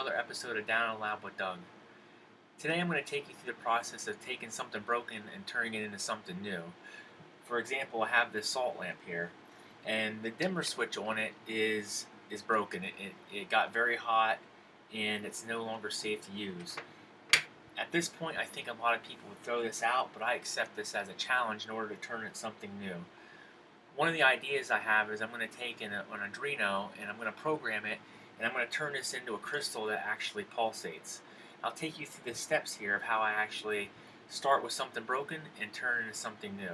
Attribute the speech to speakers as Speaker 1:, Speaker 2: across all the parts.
Speaker 1: another episode of Down in the Lab with Doug. Today I'm going to take you through the process of taking something broken and turning it into something new. For example, I have this salt lamp here, and the dimmer switch on it is broken. It got very hot, and it's no longer safe to use. At this point, I think a lot of people would throw this out, but I accept this as a challenge in order to turn it something new. One of the ideas I have is I'm going to take an Arduino and I'm going to program it, and I'm going to turn this into a crystal that actually pulsates. I'll take you through the steps here of how I actually start with something broken and turn it into something new.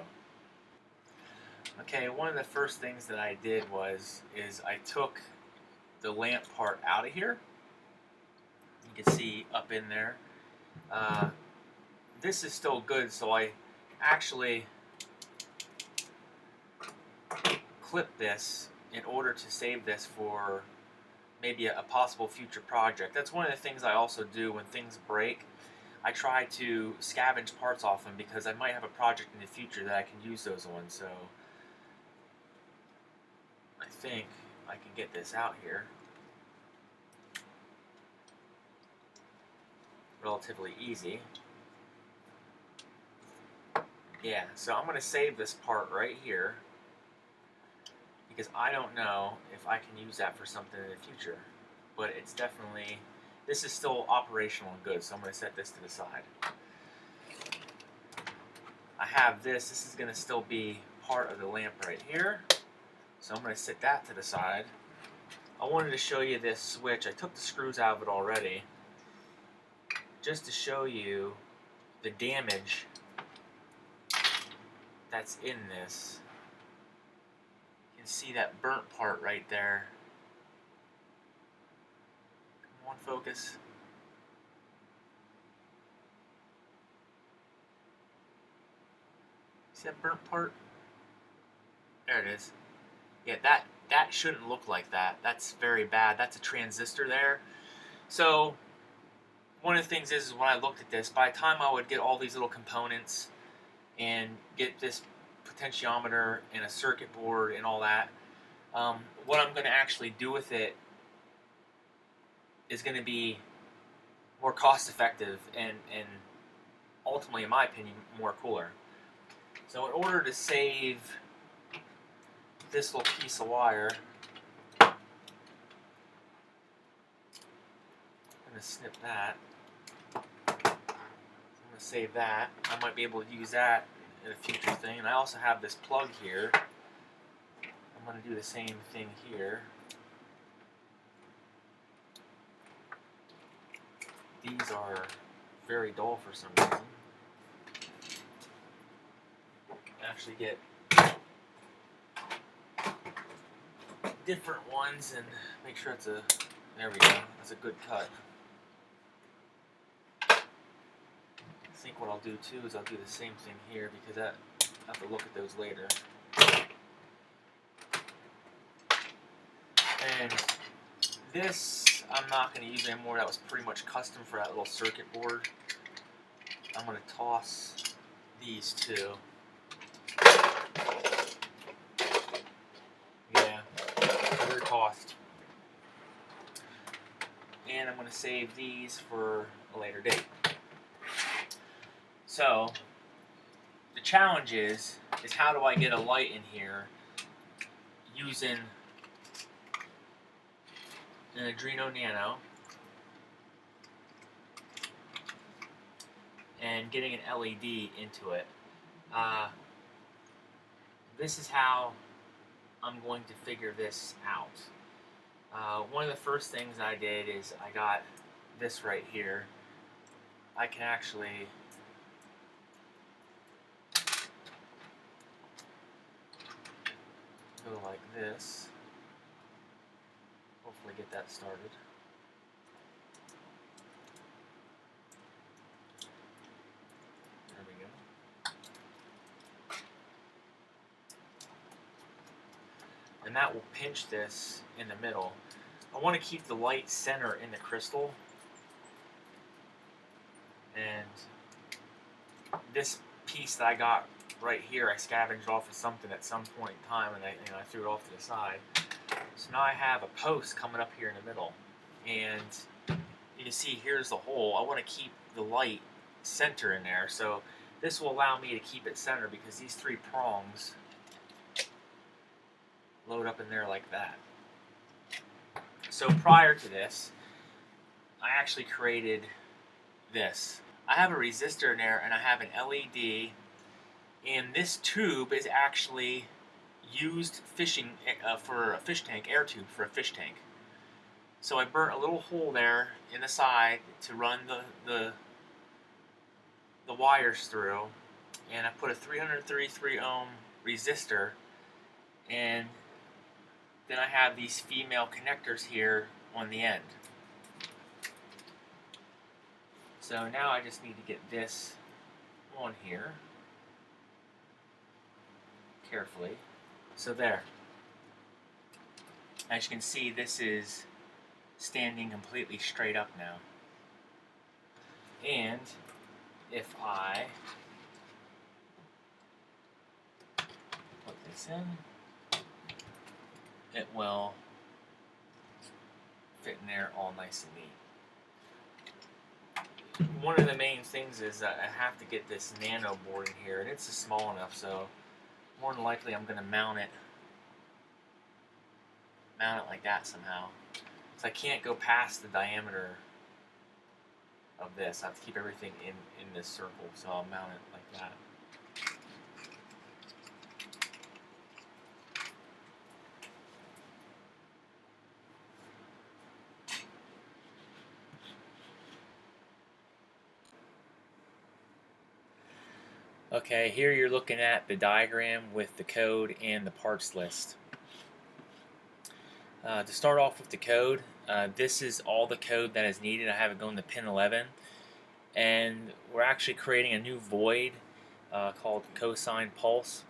Speaker 1: Okay, one of the first things that I did is I took the lamp part out of here. You can see up in there. This is still good, so I actually clip this in order to save this for maybe a possible future project. That's one of the things I also do when things break. I try to scavenge parts off them because I might have a project in the future that I can use those on. So I think I can get this out here relatively easy. Yeah, so I'm going to save this part right here because I don't know if I can use that for something in the future. But it's definitely, this is still operational and good, so I'm going to set this to the side. I have this is going to still be part of the lamp right here, so I'm going to set that to the side. I wanted to show you this switch. I took the screws out of it already, just to show you the damage that's in this. You can see that burnt part right there. Come on, focus. See that burnt part? There it is. Yeah, that shouldn't look like that. That's very bad. That's a transistor there. So one of the things is when I looked at this, by the time I would get all these little components and get this potentiometer and a circuit board and all that, what I'm going to actually do with it is going to be more cost effective and ultimately, in my opinion, more cooler. So in order to save this little piece of wire, I'm going to snip that. I'm going to save that. I might be able to use that in a future thing. And I also have this plug here. I'm going to do the same thing here. These are very dull for some reason. Actually get different ones and make sure it's a, there we go, that's a good cut. I think what I'll do too is I'll do the same thing here because I'll have to look at those later. And this I'm not going to use anymore. That was pretty much custom for that little circuit board. I'm going to toss these two. Yeah, they're tossed. And I'm going to save these for a later date. So the challenge is how do I get a light in here using an Arduino Nano and getting an LED into it. This is how I'm going to figure this out. One of the first things I did is I got this right here. I can actually go like this. Hopefully get that started. There we go. And that will pinch this in the middle. I want to keep the light center in the crystal. And this piece that I got right here, I scavenged off of something at some point in time, and I threw it off to the side. So now I have a post coming up here in the middle, and you can see here's the hole. I want to keep the light center in there, so this will allow me to keep it center because these 3 prongs load up in there like that. So prior to this, I actually created this. I have a resistor in there and I have an LED, and this tube is actually used fishing for a fish tank, air tube for a fish tank. So I burnt a little hole there in the side to run the wires through, and I put a 333 ohm resistor, and then I have these female connectors here on the end. So now I just need to get this on here carefully. So there. As you can see, this is standing completely straight up now. And if I put this in, it will fit in there all nice and neat. One of the main things is that I have to get this Nano board in here, and it's small enough, so more than likely I'm going to mount it like that somehow. So I can't go past the diameter of this. I have to keep everything in this circle, so I'll mount it like that. Okay, here you're looking at the diagram with the code and the parts list. To start off with the code, this is all the code that is needed. I have it going to pin 11, and we're actually creating a new void called cosine pulse.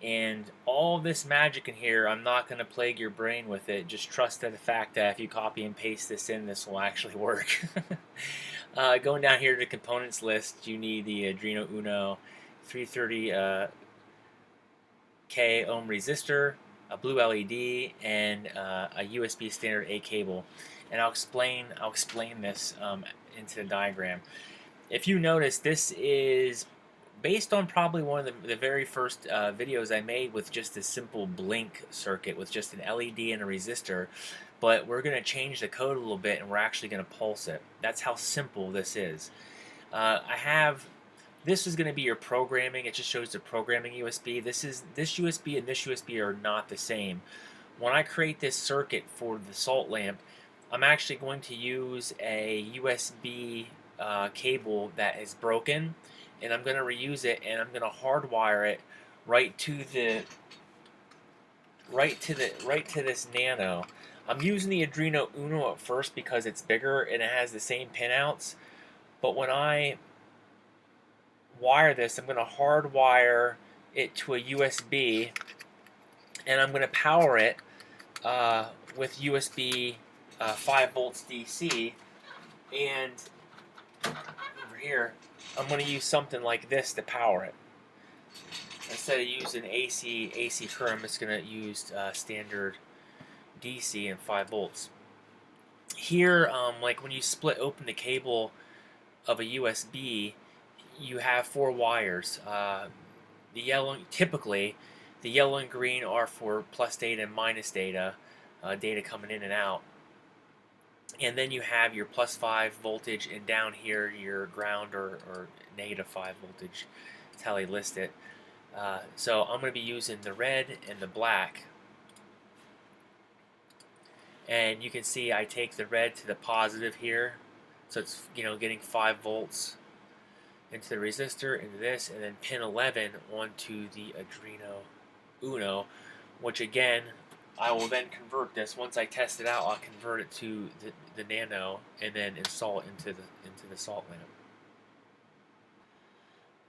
Speaker 1: And all this magic in here, I'm not going to plague your brain with it. Just trust in the fact that if you copy and paste this in, this will actually work. Going down here to the components list, you need the Arduino Uno 330 K ohm resistor, a blue LED, and a USB standard A cable. And I'll explain this into the diagram. If you notice, this is based on probably one of the very first videos I made with just a simple blink circuit with just an LED and a resistor, but we're going to change the code a little bit and we're actually going to pulse it. That's how simple this is. This is going to be your programming. It just shows the programming USB. This USB and this USB are not the same. When I create this circuit for the salt lamp, I'm actually going to use a USB cable that is broken, and I'm going to reuse it, and I'm going to hardwire it right to this Nano. I'm using the Arduino Uno at first because it's bigger and it has the same pinouts, but when I wire this, I'm going to hardwire it to a USB, and I'm going to power it with USB 5 volts DC, and over here I'm going to use something like this to power it. Instead of using AC current, I'm just going to use standard DC and 5 volts. Here, like when you split open the cable of a USB, you have 4 wires. Typically, the yellow and green are for plus data and minus data, data coming in and out. And then you have your plus 5 voltage, and down here your ground or negative 5 voltage. That's how they list it. So I'm going to be using the red and the black. And you can see I take the red to the positive here, so it's getting 5 volts into the resistor, into this, and then pin 11 onto the Arduino Uno, which again, I will then convert this. Once I test it out, I'll convert it to the Nano and then install it into the salt lamp.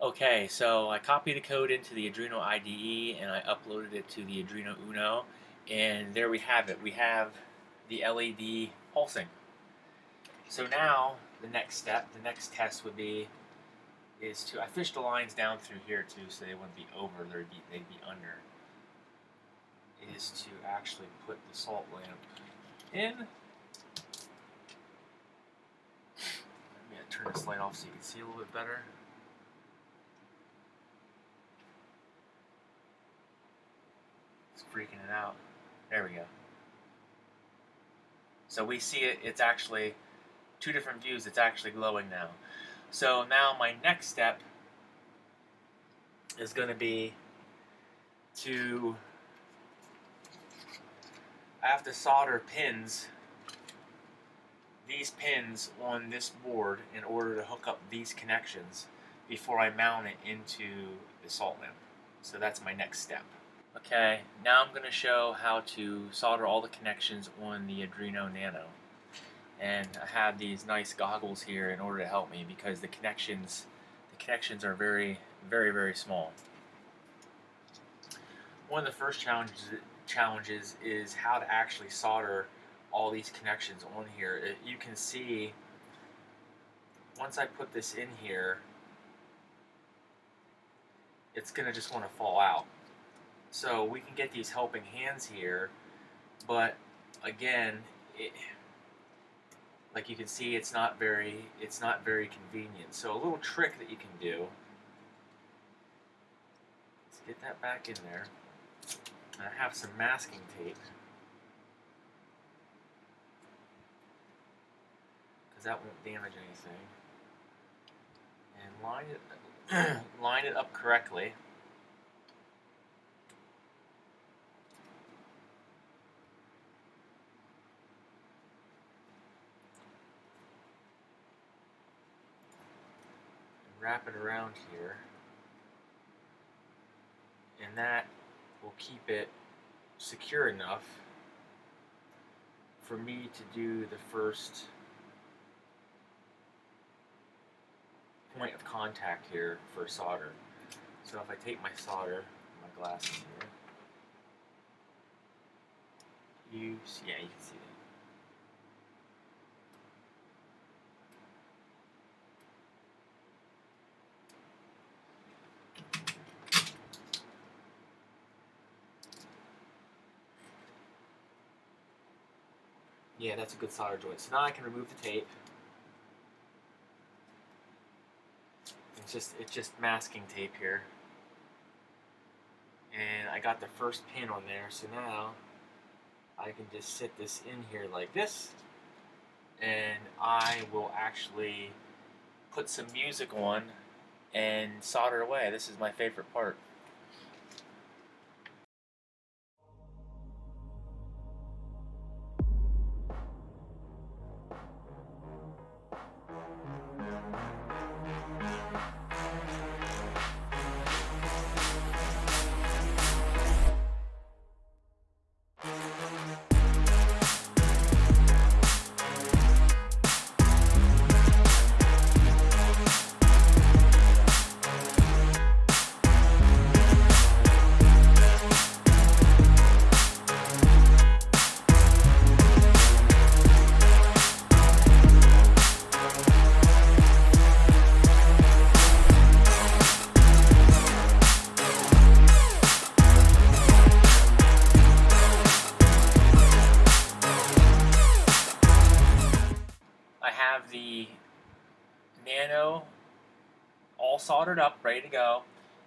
Speaker 1: Okay, so I copied the code into the Arduino IDE and I uploaded it to the Arduino Uno, and there we have it. We have the LED pulsing. So now the next step, the next test would be I fished the lines down through here too, so they wouldn't be over, they'd be under. Is to actually put the salt lamp in. light off so you can see a little bit better. It's freaking it out. There we go. So we see it, it's actually two different views, it's actually glowing now. So now my next step is going to be I have to solder these pins on this board in order to hook up these connections before I mount it into the salt lamp. So that's my next step. Okay, now I'm going to show how to solder all the connections on the Arduino Nano. And I have these nice goggles here in order to help me because the connections are very, very, very small. One of the first challenges is how to actually solder all these connections on here. You can see once I put this in here, it's going to just want to fall out. So we can get these helping hands here, but again, like you can see, it's not very convenient. So a little trick that you can do, let's get that back in there. I have some masking tape because that won't damage anything. And line it up correctly. Wrap it around here, and that will keep it secure enough for me to do the first point of contact here for solder. So if I take my solder, my glasses here, you can see that. Yeah, that's a good solder joint. So now I can remove the tape. It's just masking tape here. And I got the first pin on there, so now I can just sit this in here like this, and I will actually put some music on and solder away. This is my favorite part. The Nano all soldered up, ready to go,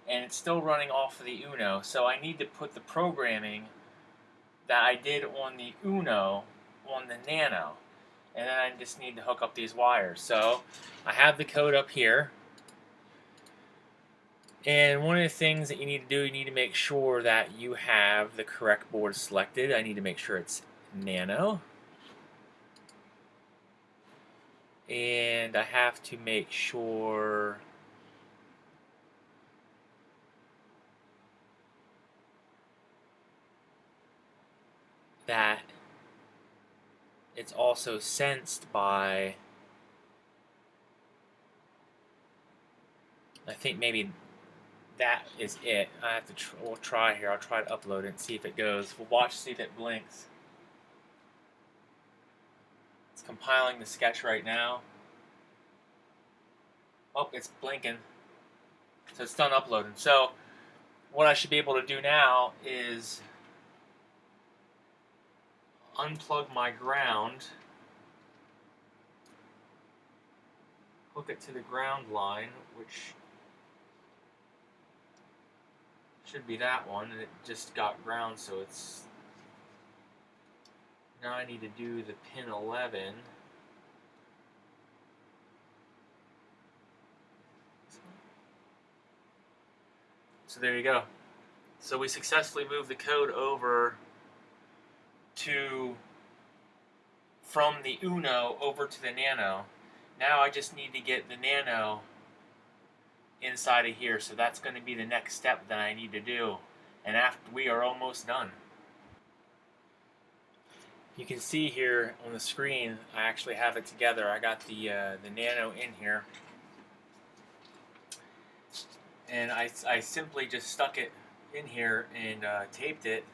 Speaker 1: and it's still running off of the Uno, so I need to put the programming that I did on the Uno on the Nano, and then I just need to hook up these wires. So I have the code up here, and one of the things that you need to do, you need to make sure that you have the correct board selected. I need to make sure it's Nano. And I have to make sure that it's also sensed by, I think maybe that is it. I have to we'll try here. I'll try to upload it and see if it goes. We'll watch, see if it blinks. It's compiling the sketch right now. Oh, it's blinking. So it's done uploading. So what I should be able to do now is unplug my ground hook it to the ground line, which should be that one, and it just got ground, so it's... Now I need to do the pin 11. So there you go. So we successfully moved the code over from the Uno over to the Nano. Now I just need to get the Nano inside of here, so that's going to be the next step that I need to do. And after we are almost done. You can see here on the screen, I actually have it together. I got the Nano in here, and I simply just stuck it in here and taped it.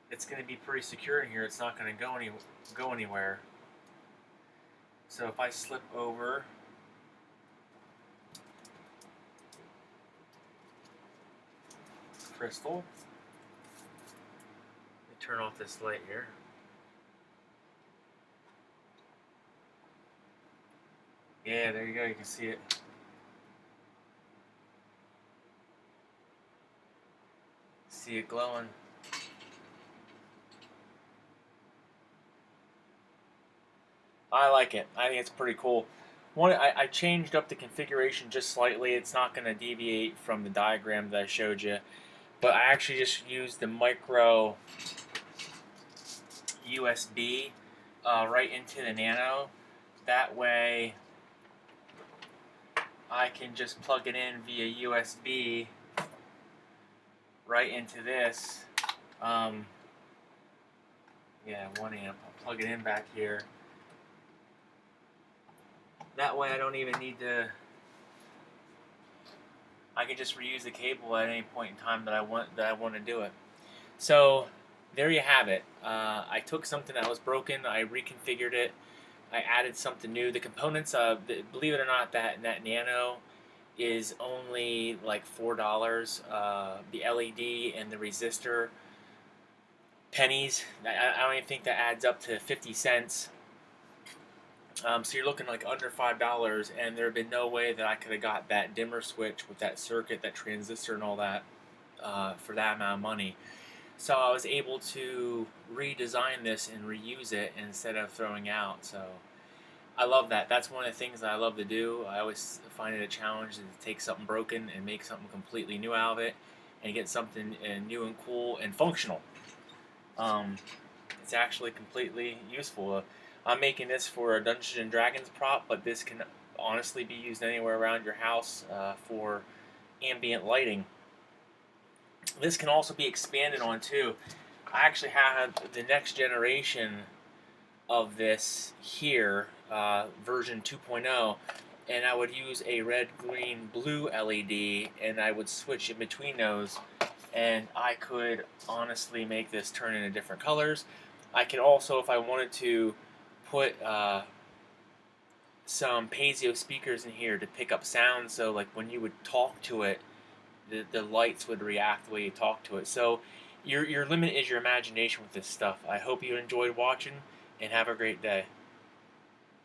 Speaker 1: It's going to be pretty secure in here. It's not going to go anywhere. So if I slip over, crystal, let me turn off this light here. Yeah, there you go. You can see it. See it glowing. I like it. I think it's pretty cool. I changed up the configuration just slightly. It's not going to deviate from the diagram that I showed you, but I actually just used the micro USB right into the Nano. That way I can just plug it in via USB right into this. Yeah, 1 amp. I'll plug it in back here. That way I don't even need to... I can just reuse the cable at any point in time that I want to do it. So there you have it. I took something that was broken, I reconfigured it, I added something new. The components, believe it or not, that Nano is only like $4. The LED and the resistor, pennies. I don't even think that adds up to 50 cents. So you're looking like under $5, and there have been no way that I could have got that dimmer switch with that circuit, that transistor, and all that for that amount of money. So I was able to redesign this and reuse it instead of throwing out. So I love that. That's one of the things that I love to do. I always find it a challenge to take something broken and make something completely new out of it, and get something new and cool and functional. It's actually completely useful. I'm making this for a Dungeons and Dragons prop, but this can honestly be used anywhere around your house for ambient lighting. This can also be expanded on too. I actually have the next generation of this here, version 2.0, and I would use a red, green, blue LED, and I would switch in between those, and I could honestly make this turn into different colors. I could also, if I wanted to, put some Paizo speakers in here to pick up sound, so like when you would talk to it, the lights would react the way you talk to it. So your limit is your imagination with this stuff. I hope you enjoyed watching, and have a great day.